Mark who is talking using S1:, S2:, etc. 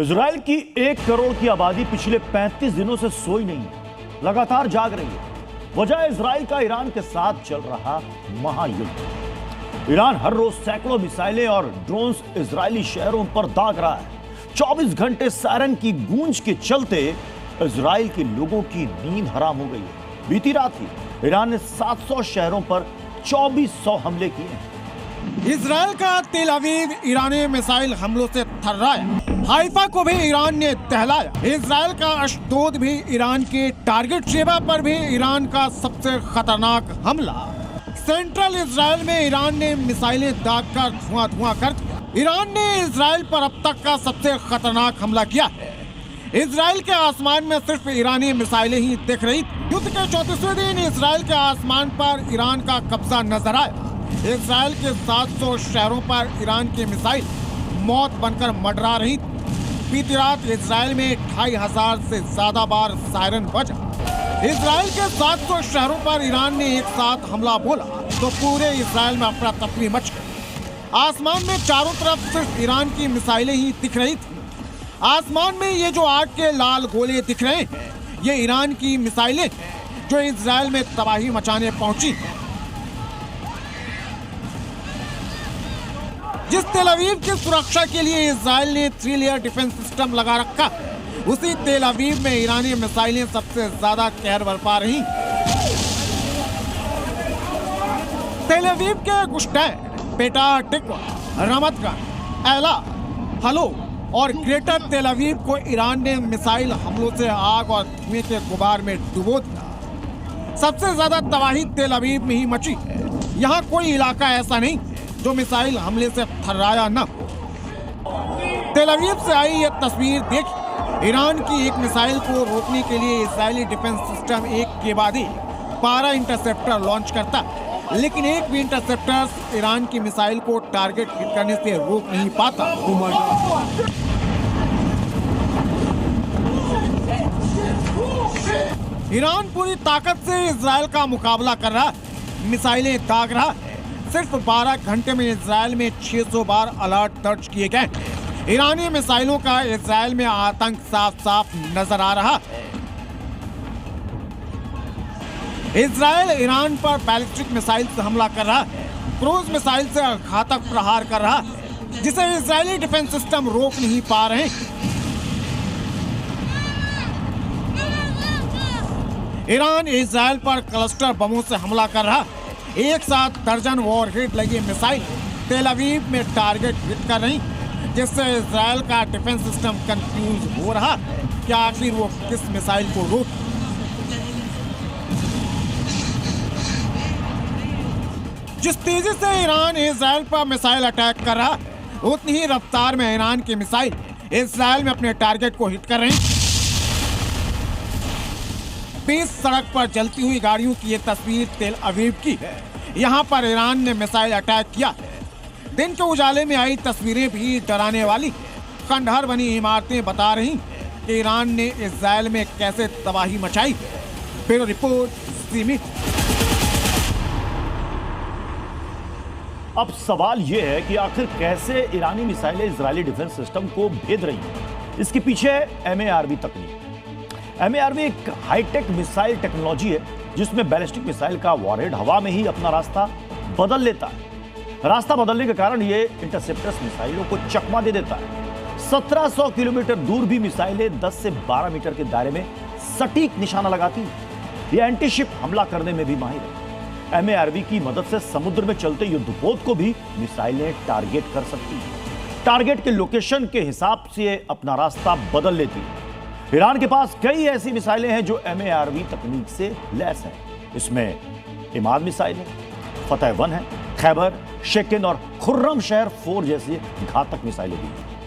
S1: Israel की 1 करोड़ की आबादी पिछले 35 दिनों से सोई नहीं है, लगातार जाग रही है। वजह इजराइल का ईरान के साथ चल रहा महायुद्ध। ईरान हर रोज सैकड़ों मिसाइलें और ड्रोन्स इजरायली शहरों पर दाग रहा है। 24 घंटे सायरन की गूंज के चलते इजराइल के लोगों की नींद हराम हो गई है। बीती रात ही ईरान ने 700 शहरों पर 2400 हमले किए हैं।
S2: इजराइल का तेल अवीव ईरानी मिसाइल हमलों से थर्राया। हाइफा को भी ईरान ने दहलाया। इजराइल का अशदोद भी ईरान के टारगेट शेबा पर भी ईरान का सबसे खतरनाक हमला। सेंट्रल इजराइल में ईरान ने मिसाइलें दागकर धुआं कर दिया। ईरान ने इजराइल पर अब तक का सबसे खतरनाक हमला किया है। इजराइल के आसमान में सिर्फ ईरानी मिसाइलें ही दिख रही। युद्ध के 34वें दिन इजराइल के आसमान पर ईरान का कब्जा नजर आया। इजराइल के 700 शहरों पर ईरान की मिसाइल मौत बनकर मंडरा रही। बीती रात इजराइल में 2500 से ज्यादा बार सायरन बजा। इजराइल के 700 शहरों पर ईरान ने एक साथ हमला बोला तो पूरे इजराइल में अफरा तफरी मच गई। आसमान में चारों तरफ सिर्फ ईरान की मिसाइलें ही दिख रही थी। आसमान में ये जो आग के लाल गोले दिख रहे हैं, ये ईरान की मिसाइलें हैं जो इजराइल में तबाही मचाने पहुंची। जिस तेल अवीव की सुरक्षा के लिए इजराइल ने 3 लेयर डिफेंस सिस्टम लगा रखा, उसी तेल अवीव में ईरानी मिसाइलें सबसे ज्यादा कहर बरपा रही। तेल अवीव के गुश्तैन, पेटाह टिक्वा, रमत गन, एला, हलो और ग्रेटर तेल अवीव को ईरान ने मिसाइल हमलों से आग और धुएं के गुबार में डुबो दिया। सबसे ज्यादा तबाही तेल अवीव में ही मची है। यहाँ कोई इलाका ऐसा नहीं जो मिसाइल हमले से थर्राया न हो। तेल अवीव से आई यह तस्वीर देखिए। ईरान की एक मिसाइल को रोकने के लिए इजरायली डिफेंस सिस्टम एक के बाद एक 12 इंटरसेप्टर लॉन्च करता है, लेकिन एक भी इंटरसेप्टर ईरान की मिसाइल को टारगेट हिट करने से रोक नहीं पाता। ईरान पूरी ताकत से इजराइल का मुकाबला कर रहा है, मिसाइलें दाग रहा है। सिर्फ 12 घंटे में इजराइल में 600 बार अलर्ट दर्ज किए गए। ईरानी मिसाइलों का इजराइल में आतंक साफ साफ नजर आ रहा है। इजराइल ईरान पर बैलिस्टिक मिसाइल से हमला कर रहा है, क्रूज मिसाइल से घातक प्रहार कर रहा है, जिसे इजरायली डिफेंस सिस्टम रोक नहीं पा रहे। ईरान इजराइल पर क्लस्टर बमों से हमला कर रहा है। एक साथ दर्जन वॉरहेड लगी मिसाइल तेल अवीव में टारगेट हिट कर रही, जिससे इजराइल का डिफेंस सिस्टम कंफ्यूज हो रहा है कि आखिर वो किस मिसाइल को रोके। जिस तेजी से ईरान इजराइल पर मिसाइल अटैक कर रहा है, उतनी ही रफ्तार में ईरान की मिसाइल इजराइल में अपने टारगेट को हिट कर रही। बीच सड़क पर जलती हुई गाड़ियों की ये तस्वीर तेल अवीव की है। यहाँ पर ईरान ने मिसाइल अटैक किया है। दिन के उजाले में आई तस्वीरें भी डराने वाली। खंडहर बनी इमारतें बता रही कि ईरान ने इजराइल में कैसे तबाही मचाई है। ब्यूरो रिपोर्ट, ज़ी मीडिया।
S1: अब सवाल यह है कि आखिर कैसे ईरानी मिसाइलें इजरायली डिफेंस सिस्टम को भेद रही हैं। इसके पीछे MARV तकनीक। MARV एक हाईटेक मिसाइल टेक्नोलॉजी है जिसमें बैलिस्टिक मिसाइल का वॉरहेड हवा में ही अपना रास्ता बदल लेता है। रास्ता बदलने के कारण ये इंटरसेप्टर्स मिसाइलों को चकमा दे देता है। 1700 किलोमीटर दूर भी मिसाइलें 10 से 12 मीटर के दायरे में सटीक निशाना लगाती हैं। ये एंटीशिप हमला करने में भी माहिर है। MARV की मदद से समुद्र में चलते युद्धपोत को भी मिसाइलें टारगेट कर सकती हैं। टारगेट के लोकेशन के हिसाब से अपना रास्ता बदल लेती है। ईरान के पास कई ऐसी मिसाइलें हैं जो MARV तकनीक से लैस हैं। इसमें इमाद मिसाइल है, फतेह 1 है, खैबर, शेकिन और खुर्रम शहर 4 जैसी घातक मिसाइलें भी हैं।